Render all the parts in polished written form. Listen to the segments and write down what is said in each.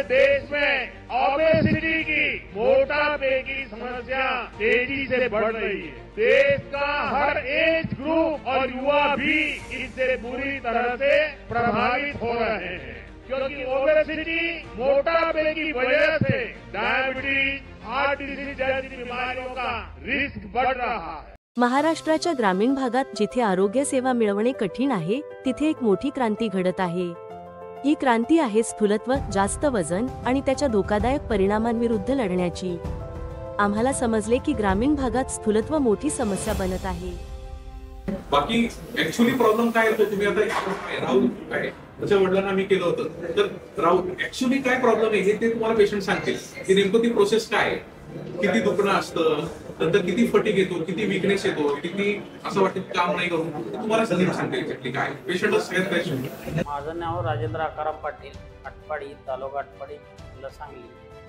देश में ओबेसिटी की, मोटापे की समस्या तेजी से बढ़ रही है। देश का हर एज ग्रुप और युवा भी इससे बुरी तरह से प्रभावित हो रहे हैं, क्योंकि ओबेसिटी, मोटापे की वजह से डायबिटीज, हार्ट डिजीज जैसी बीमारियों का रिस्क बढ़ रहा है। महाराष्ट्राच्या ग्रामीण भागात जिथे आरोग्य सेवा मिळवणे कठीण आहे, तिथे एक मोठी क्रांती घडत आहे। ही क्रांती आहे स्थूलत्व, जास्त वजन आणि त्याच्या धोकादायक परिणामांविरुद्ध लढण्याची। आम्हाला समजले की ग्रामीण भागात स्थूलत्व मोठी समस्या बनत आहे। बाकी ऍक्च्युअली प्रॉब्लेम काय होतो, तुम्ही आता राहुल काय त्याच्या वडिलांना मी केलं होतं, तर राहुल ऍक्च्युअली काय प्रॉब्लेम आहे हे ते तुम्हाला पेशंट सांगतील की नेमकं ती प्रोसेस काय आहे, किती दुखणं असतं, नंतर किती फटीग येतो, किती विकनेस येतो, किती असं वाटतं काम नाही करून, तुम्हाला सांगते एक्झॅक्टली काय पेशंटच सगळ्यात पेशंट। माझं नाव राजेंद्र आकाराम पाटील, आटपाडी, तालुका आटपाडी, जिल्हा सांगली।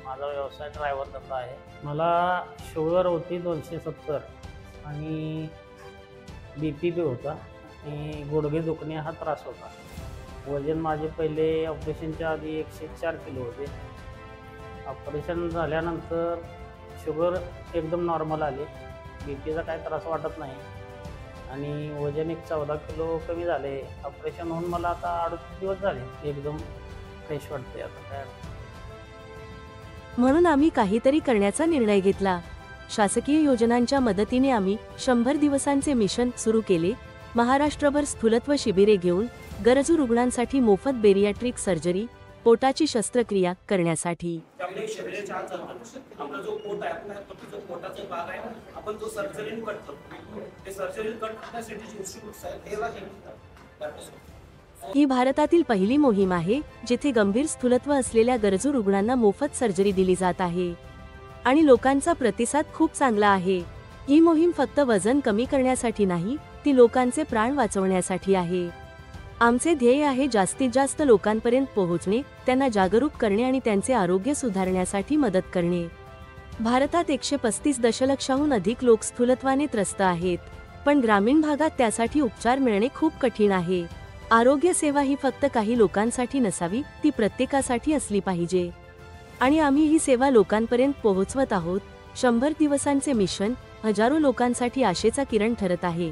माझा व्यवसाय ड्रायव्हर धंदा आहे। मला शुगर होती 270 आणि BP बी होता आणि गुडघे दुखणे हा त्रास होता। वजन माझे पहिले ऑपरेशनच्या आधी 104 किलो होते। ऑपरेशन झाल्यानंतर शुगर एकदम नॉर्मल आली, BPचा काय त्रास वाटत नाही आणि वजन 14 किलो कमी झाले। ऑपरेशन होऊन मला आता 38 दिवस झाले, एकदम फ्रेश वाटते आता काय। म्हणून आम्ही काहीतरी करण्याचा निर्णय घेतला। शासकीय योजनांच्या मदतीने आम्ही 100 दिवसांचे मिशन सुरू केले। महाराष्ट्रभर स्थूलत्व शिबिरे घेऊन गरजू रुग्णांसाठी मोफत बेरियाट्रिक सर्जरी, पोटाची शस्त्रक्रिया करण्यासाठी। आपला जो पोट आहे, आपला जो पोटाचा भाग आहे, आपण जो सर्जरी करतो, ते सर्जरी करण्यासाठी जे इन्स्ट्रुमेंट्स आहेत त्याला ही भारतातील पहिली मोहीम आहे जिथे गंभीर स्थूलत्व असलेल्या गरजू रुग्णांना मोफत सर्जरी दिली जात आहे आणि लोकांचा प्रतिसाद खूप चांगला आहे। ही मोहीम फक्त वजन कमी करण्यासाठी नाही, ती लोकांचे प्राण वाचवण्यासाठी आहे। आमचे ध्येय आहे जास्तीत जास्त लोकांपर्यंत पोहोचणे, त्यांना जागरूक करणे आणि त्यांचे आरोग्य सुधारण्यासाठी मदत करणे। भारतात 135 दशलक्षाहून अधिक लोक स्थूलत्वाने त्रस्त आहेत, पण ग्रामीण भागात त्यासाठी उपचार मिळणे खूप कठीण आहे। आरोग्य सेवा ही फक्त काही लोकांसाठी नसावी, ती प्रत्येकासाठी असली पाहिजे आणि आम्ही ही सेवा लोकांपर्यंत पोहोचवत आहोत। 100 दिवसांचे मिशन हजारो लोकांसाठी आशेचा किरण ठरत आहे।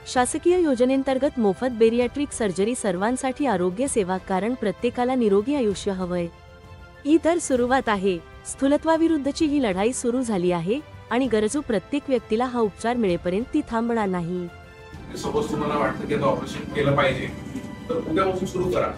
शासकीय योजनेंतर्गत मोफत बेरियाट्रिक सर्जरी, सर्वांसाठी आरोग्य सेवा, कारण प्रत्येकाला निरोगी आयुष्य हवंय। ही तर सुरुवात आहे। स्थूलत्वाविरुद्धची ही लढाई सुरू झाली आहे आणि गरजू प्रत्येक व्यक्तीला हा उपचार मिळेपर्यंत ती थांबणार नाही। सपोज तुम्हाला वाटतं की आता ऑपरेशन केलं पाहिजे, तर उद्यापासून सुरू करा।